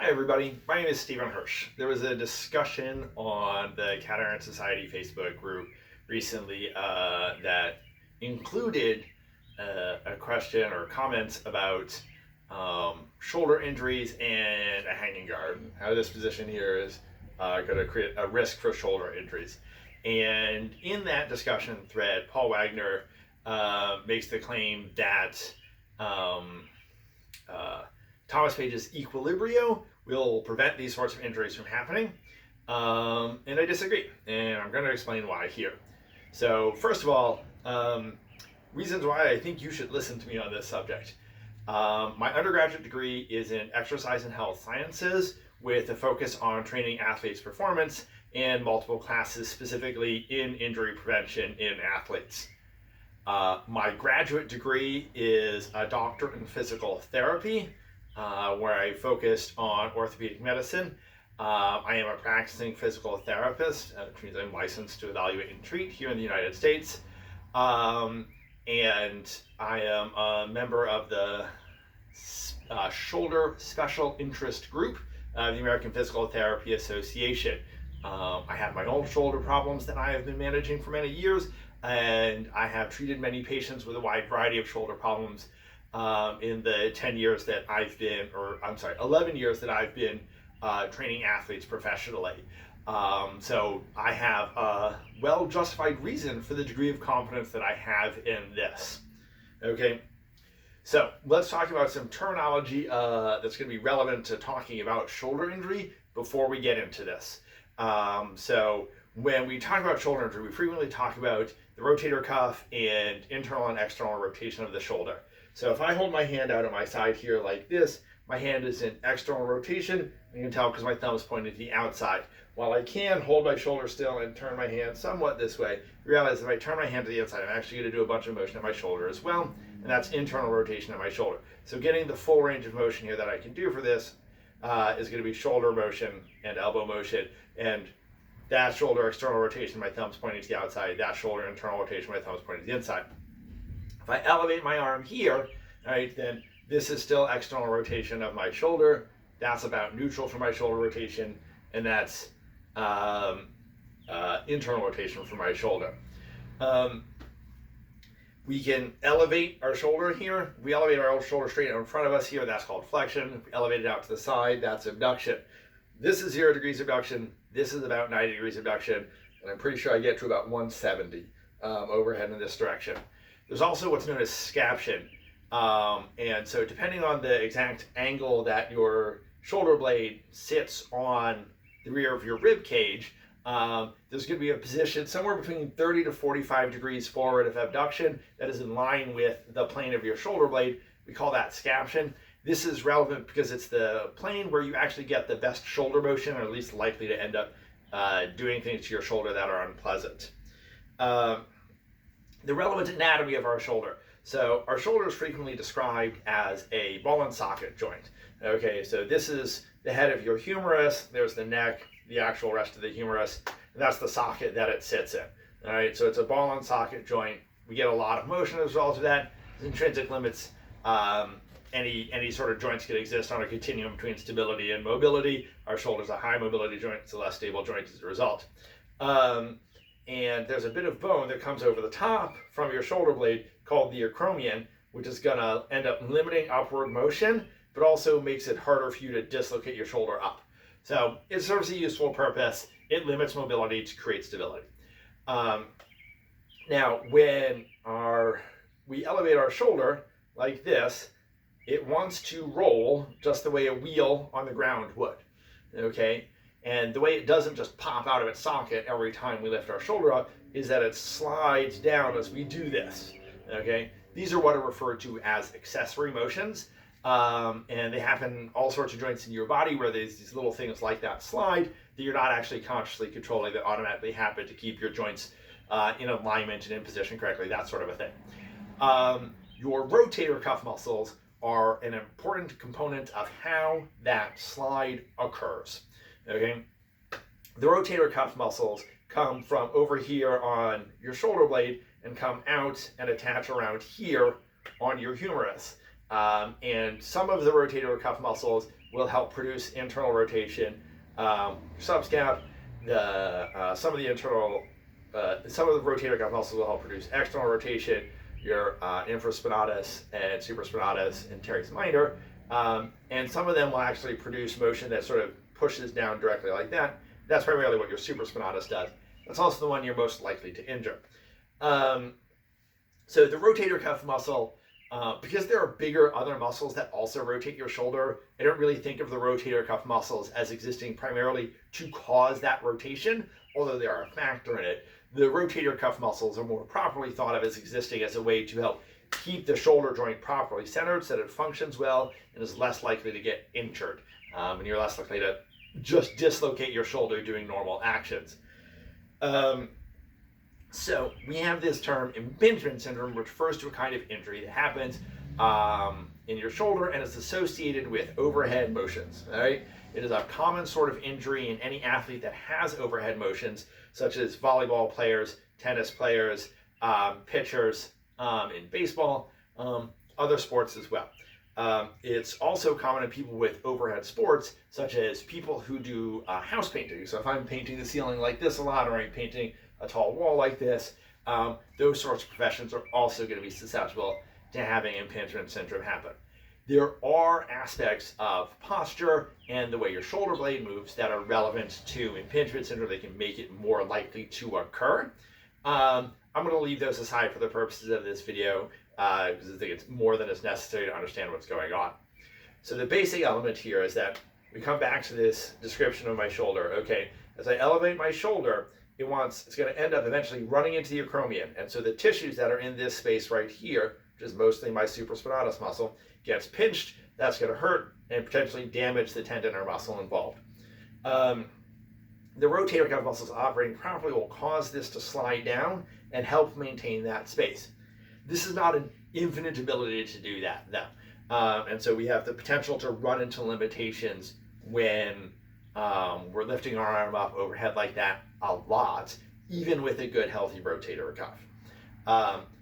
Hi everybody, my name is Stephen Hirsch. There was a discussion on the Cat Iron Society Facebook group recently that included a question or comments about shoulder injuries and a hanging guard. How this position here is going to create a risk for shoulder injuries. And in that discussion thread, Paul Wagner makes the claim that Thomas Page's Equilibrio will prevent these sorts of injuries from happening. And I disagree, and I'm going to explain why here. So first of all, reasons why I think you should listen to me on this subject. My undergraduate degree is in exercise and health sciences with a focus on training athletes' performance and multiple classes specifically in injury prevention in athletes. My graduate degree is a doctorate in physical therapy, where I focused on orthopedic medicine. I am a practicing physical therapist, which means I'm licensed to evaluate and treat here in the United States. And I am a member of the Shoulder Special Interest Group of the American Physical Therapy Association. I have my own shoulder problems that I have been managing for many years, and I have treated many patients with a wide variety of shoulder problems in the 11 years that I've been training athletes professionally. So I have a well-justified reason for the degree of confidence that I have in this. Okay, so let's talk about some terminology that's going to be relevant to talking about shoulder injury before we get into this. So when we talk about shoulder injury, we frequently talk about the rotator cuff and internal and external rotation of the shoulder. So if I hold my hand out at my side here like this, my hand is in external rotation. You can tell because my thumb is pointed to the outside. While I can hold my shoulder still and turn my hand somewhat this way, you realize if I turn my hand to the inside, I'm actually going to do a bunch of motion at my shoulder as well, and that's internal rotation of my shoulder. So getting the full range of motion here that I can do for this is going to be shoulder motion and elbow motion, and that shoulder external rotation, my thumb's pointing to the outside, that shoulder internal rotation, my thumb's pointing to the inside. If I elevate my arm here, right, then this is still external rotation of my shoulder. That's about neutral for my shoulder rotation, and that's internal rotation for my shoulder. We can elevate our shoulder here. We elevate our shoulder straight out in front of us here. That's called flexion. If we elevate it out to the side, that's abduction. This is 0 degrees abduction. This is about 90 degrees abduction, and I'm pretty sure I get to about 170 overhead in this direction. There's also what's known as scaption. And so depending on the exact angle that your shoulder blade sits on the rear of your rib cage, there's going to be a position somewhere between 30 to 45 degrees forward of abduction that is in line with the plane of your shoulder blade. We call that scaption. This is relevant because it's the plane where you actually get the best shoulder motion, or at least likely to end up doing things to your shoulder that are unpleasant. The relevant anatomy of our shoulder. So our shoulder is frequently described as a ball and socket joint. Okay, so this is the head of your humerus, there's the neck, the actual rest of the humerus, and that's the socket that it sits in. All right, so it's a ball and socket joint. We get a lot of motion as a result of that. Intrinsic limits, any sort of joints can exist on a continuum between stability and mobility. Our shoulder's a high mobility joint, it's a less stable joint as a result. And there's a bit of bone that comes over the top from your shoulder blade called the acromion, which is going to end up limiting upward motion, but also makes it harder for you to dislocate your shoulder up. So it serves a useful purpose. It limits mobility to create stability. Now, when we elevate our shoulder like this, it wants to roll just the way a wheel on the ground would. Okay? And the way it doesn't just pop out of its socket every time we lift our shoulder up is that it slides down as we do this. Okay, these are what are referred to as accessory motions, and they happen all sorts of joints in your body where there's these little things like that slide that you're not actually consciously controlling that automatically happen to keep your joints in alignment and in position correctly, that sort of a thing. Your rotator cuff muscles are an important component of how that slide occurs. Okay, the rotator cuff muscles come from over here on your shoulder blade and come out and attach around here on your humerus. And some of the rotator cuff muscles will help produce internal rotation. Subscap, some of the rotator cuff muscles will help produce external rotation. Your infraspinatus and supraspinatus and teres minor, and some of them will actually produce motion that sort of pushes down directly like that. That's primarily what your supraspinatus does. That's also the one you're most likely to injure. So the rotator cuff muscle, because there are bigger other muscles that also rotate your shoulder, I don't really think of the rotator cuff muscles as existing primarily to cause that rotation, although they are a factor in it. The rotator cuff muscles are more properly thought of as existing as a way to help keep the shoulder joint properly centered so that it functions well and is less likely to get injured. And you're less likely to just dislocate your shoulder doing normal actions. So we have this term impingement syndrome, which refers to a kind of injury that happens in your shoulder and is associated with overhead motions. All right? It is a common sort of injury in any athlete that has overhead motions, such as volleyball players, tennis players, pitchers in baseball, other sports as well. It's also common in people with overhead sports, such as people who do house painting. So if I'm painting the ceiling like this a lot, or I'm painting a tall wall like this, those sorts of professions are also going to be susceptible to having impingement syndrome happen. There are aspects of posture and the way your shoulder blade moves that are relevant to impingement syndrome. They can make it more likely to occur. I'm going to leave those aside for the purposes of this video because I think it's more than is necessary to understand what's going on. So the basic element here is that we come back to this description of my shoulder. Okay, as I elevate my shoulder, it's going to end up eventually running into the acromion. And so the tissues that are in this space right here, which is mostly my supraspinatus muscle, gets pinched. That's going to hurt and potentially damage the tendon or muscle involved. The rotator cuff muscles operating properly will cause this to slide down and help maintain that space. This is not an infinite ability to do that, though. And so we have the potential to run into limitations when we're lifting our arm up overhead like that a lot, even with a good, healthy rotator cuff.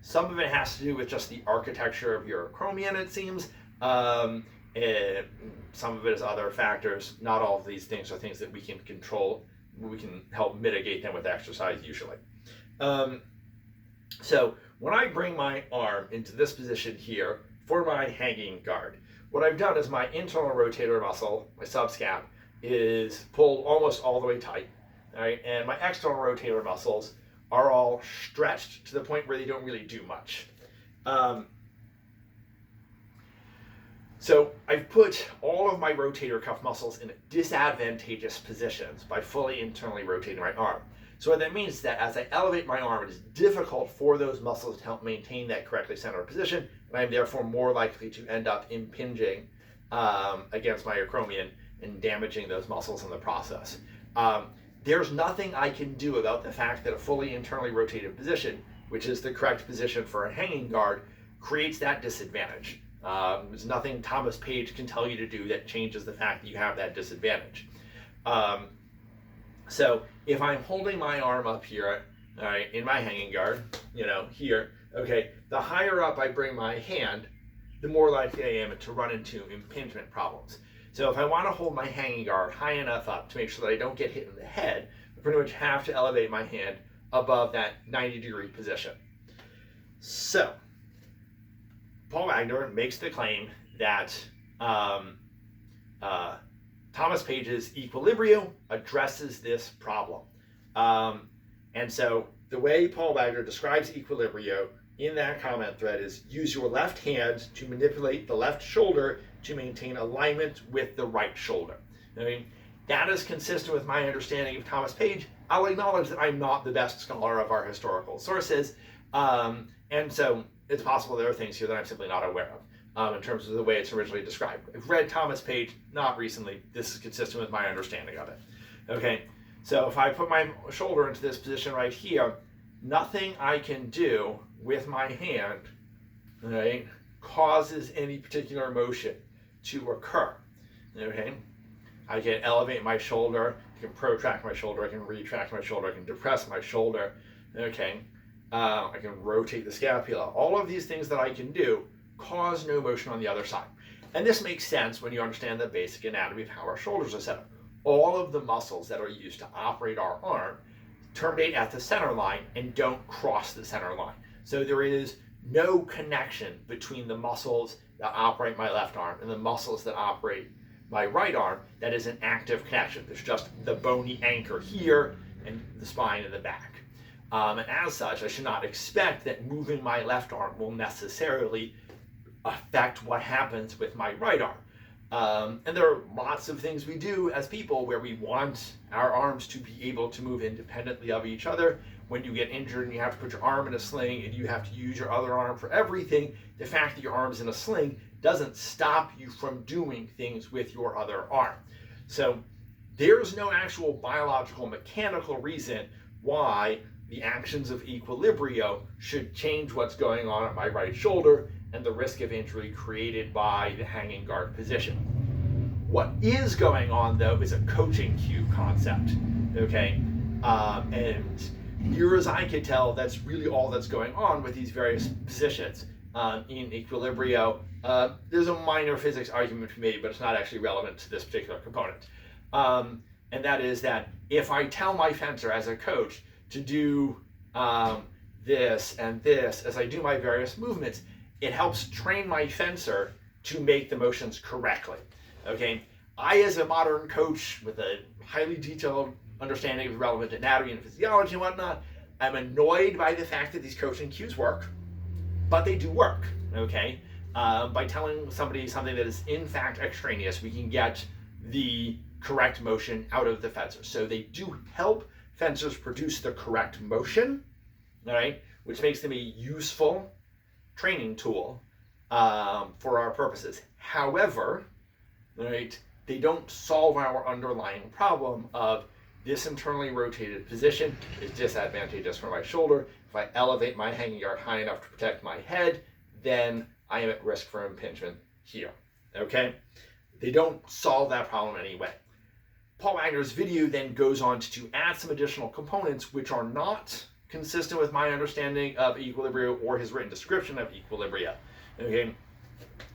Some of it has to do with just the architecture of your acromion, it seems. And some of it is other factors. Not all of these things are things that we can control. We can help mitigate them with exercise usually. So when I bring my arm into this position here for my hanging guard, what I've done is my internal rotator muscle, my subscap, is pulled almost all the way tight. All right? And my external rotator muscles are all stretched to the point where they don't really do much. So I've put all of my rotator cuff muscles in disadvantageous positions by fully internally rotating my arm. So what that means is that as I elevate my arm, it is difficult for those muscles to help maintain that correctly centered position, and I'm therefore more likely to end up impinging against my acromion and damaging those muscles in the process. There's nothing I can do about the fact that a fully internally rotated position, which is the correct position for a hanging guard, creates that disadvantage. There's nothing Thomas Page can tell you to do that changes the fact that you have that disadvantage. So if I'm holding my arm up here, all right, in my hanging guard, here, okay, the higher up I bring my hand, the more likely I am to run into impingement problems. So if I want to hold my hanging guard high enough up to make sure that I don't get hit in the head, I pretty much have to elevate my hand above that 90-degree position. So Paul Wagner makes the claim that Thomas Page's Equilibrio addresses this problem. And so the way Paul Wagner describes Equilibrio in that comment thread is use your left hand to manipulate the left shoulder to maintain alignment with the right shoulder. I mean, that is consistent with my understanding of Thomas Page. I'll acknowledge that I'm not the best scholar of our historical sources, and so it's possible there are things here that I'm simply not aware of in terms of the way it's originally described. I've read Thomas Page, not recently. This is consistent with my understanding of it. Okay, so if I put my shoulder into this position right here, nothing I can do with my hand, right, causes any particular motion to occur. Okay, I can elevate my shoulder, I can protract my shoulder, I can retract my shoulder, I can depress my shoulder. Okay, I can rotate the scapula. All of these things that I can do cause no motion on the other side. And this makes sense when you understand the basic anatomy of how our shoulders are set up. All of the muscles that are used to operate our arm terminate at the center line and don't cross the center line. So there is no connection between the muscles that operate my left arm and the muscles that operate my right arm that is an active connection. There's just the bony anchor here and the spine in the back. And as such, I should not expect that moving my left arm will necessarily affect what happens with my right arm. And there are lots of things we do as people where we want our arms to be able to move independently of each other. When you get injured and you have to put your arm in a sling and you have to use your other arm for everything, the fact that your arm's in a sling doesn't stop you from doing things with your other arm. So there's no actual biological mechanical reason why the actions of Equilibrio should change what's going on at my right shoulder and the risk of injury created by the hanging guard position. What is going on though is a coaching cue concept, okay? And near as I can tell, that's really all that's going on with these various positions. In Equilibrio, there's a minor physics argument to be made, but it's not actually relevant to this particular component. And that is that if I tell my fencer as a coach to do this and this as I do my various movements, it helps train my fencer to make the motions correctly. Okay, I as a modern coach with a highly detailed understanding of relevant anatomy and physiology and whatnot, I'm annoyed by the fact that these coaching cues work, but they do work, okay? By telling somebody something that is in fact extraneous, we can get the correct motion out of the fencer. So they do help fencers produce the correct motion, all right, which makes them a useful training tool for our purposes. However, right, they don't solve our underlying problem of this internally rotated position is disadvantageous for my shoulder. If I elevate my hanging guard high enough to protect my head, then I am at risk for impingement here, okay? They don't solve that problem anyway. Paul Wagner's video then goes on to add some additional components which are not consistent with my understanding of Equilibrio or his written description of Equilibrio, okay?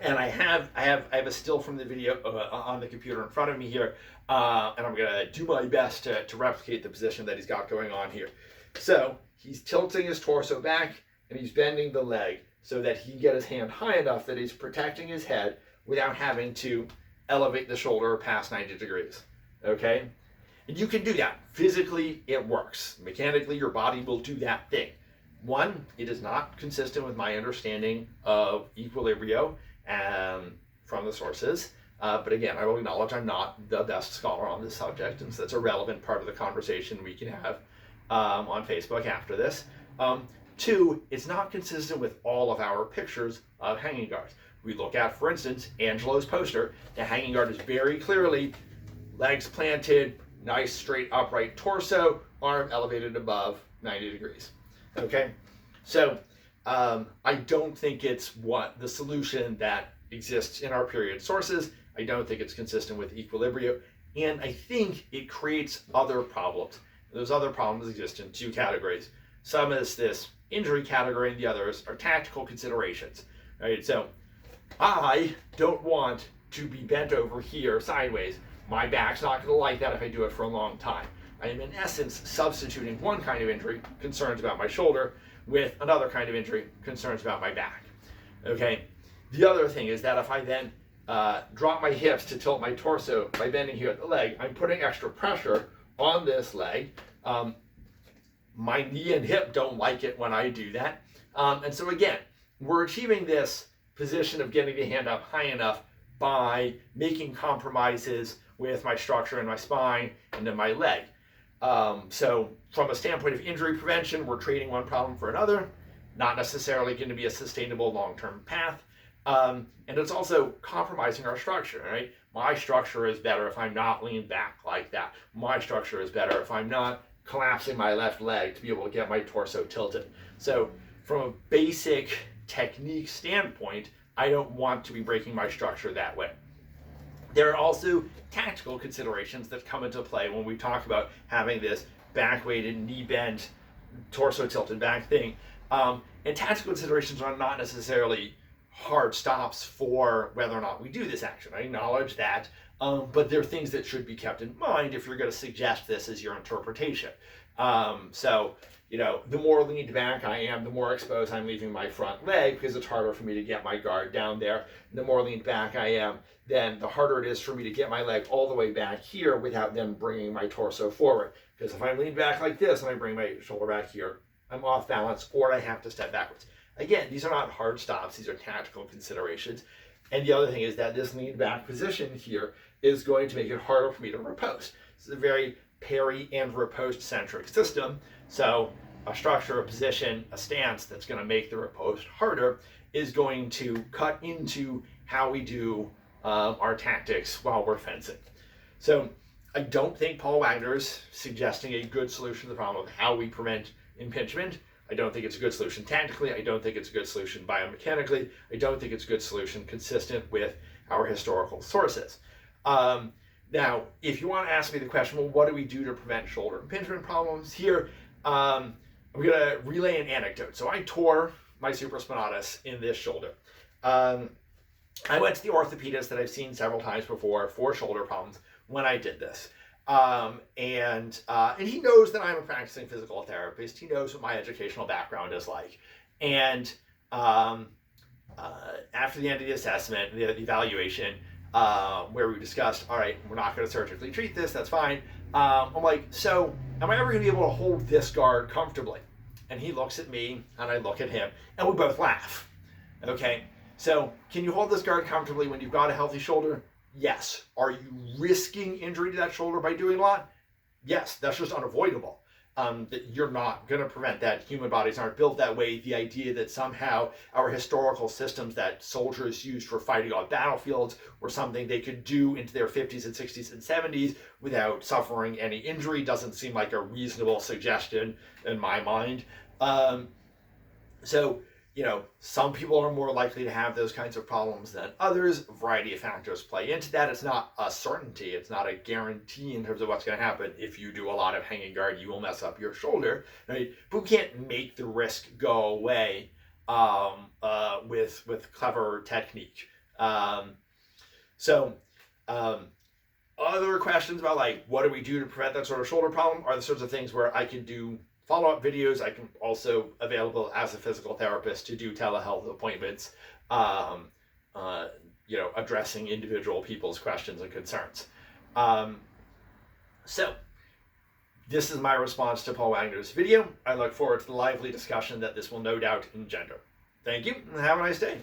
And I have a still from the video on the computer in front of me here, and I'm gonna do my best to replicate the position that he's got going on here. So he's tilting his torso back and he's bending the leg so that he can get his hand high enough that he's protecting his head without having to elevate the shoulder past 90 degrees, okay? And you can do that. Physically, it works. Mechanically, your body will do that thing. One, it is not consistent with my understanding of Equilibrio from the sources. But again, I will acknowledge I'm not the best scholar on this subject, and so that's a relevant part of the conversation we can have on Facebook after this. Two, it's not consistent with all of our pictures of hanging guards. We look at, for instance, Angelo's poster. The hanging guard is very clearly legs planted, nice straight upright torso, arm elevated above 90 degrees. Okay, so I don't think it's the solution that exists in our period sources. I don't think it's consistent with Equilibrio, and I think it creates other problems. Those other problems exist in two categories. Some is this injury category, and the others are tactical considerations. Right? So I don't want to be bent over here sideways. My back's not going to like that if I do it for a long time. I am in essence substituting one kind of injury, concerns about my shoulder, with another kind of injury, concerns about my back. Okay. The other thing is that if I then drop my hips to tilt my torso by bending here at the leg, I'm putting extra pressure on this leg. My knee and hip don't like it when I do that. And so again, we're achieving this position of getting the hand up high enough by making compromises with my structure and my spine and then my leg. So from a standpoint of injury prevention, we're trading one problem for another, not necessarily going to be a sustainable long-term path. And it's also compromising our structure, right? My structure is better if I'm not leaned back like that. My structure is better if I'm not collapsing my left leg to be able to get my torso tilted. So from a basic technique standpoint, I don't want to be breaking my structure that way. There are also tactical considerations that come into play when we talk about having this back-weighted, knee bent, torso tilted back thing. And tactical considerations are not necessarily hard stops for whether or not we do this action. I acknowledge that, but there are things that should be kept in mind if you're going to suggest this as your interpretation. So, you know, the more leaned back I am, the more exposed I'm leaving my front leg because it's harder for me to get my guard down there. And the more leaned back I am, then the harder it is for me to get my leg all the way back here without then bringing my torso forward. Because if I lean back like this and I bring my shoulder back here, I'm off balance or I have to step backwards. Again, these are not hard stops. These are tactical considerations. And the other thing is that this lean back position here is going to make it harder for me to riposte. This is a very parry and riposte centric system. So a structure, a position, a stance that's going to make the riposte harder is going to cut into how we do our tactics while we're fencing. So I don't think Paul Wagner's suggesting a good solution to the problem of how we prevent impingement. I don't think it's a good solution tactically. I don't think it's a good solution biomechanically. I don't think it's a good solution consistent with our historical sources. Now, if you want to ask me the question, well, what do we do to prevent shoulder impingement problems here? I'm going to relay an anecdote. So I tore my supraspinatus in this shoulder. I went to the orthopedist that I've seen several times before for shoulder problems when I did this. And he knows that I'm a practicing physical therapist. He knows what my educational background is like. And after the end of the assessment, the evaluation, where we discussed, all right, we're not going to surgically treat this, that's fine. I'm like, so am I ever going to be able to hold this guard comfortably? And he looks at me and I look at him and we both laugh. Okay, so can you hold this guard comfortably when you've got a healthy shoulder? Yes. Are you risking injury to that shoulder by doing a lot? Yes, that's just unavoidable. That you're not going to prevent that. Human bodies aren't built that way. The idea that somehow our historical systems that soldiers used for fighting on battlefields were something they could do into their 50s and 60s and 70s without suffering any injury doesn't seem like a reasonable suggestion in my mind. So, you know, some people are more likely to have those kinds of problems than others. A variety of factors play into that. It's not a certainty. It's not a guarantee in terms of what's going to happen. If you do a lot of hanging guard, you will mess up your shoulder. Right? But we can't make the risk go away with clever technique. Other questions about like what do we do to prevent that sort of shoulder problem are the sorts of things where I can do follow-up videos. I can also available as a physical therapist to do telehealth appointments, addressing individual people's questions and concerns. So this is my response to Paul Wagner's video. I look forward to the lively discussion that this will no doubt engender. Thank you and have a nice day.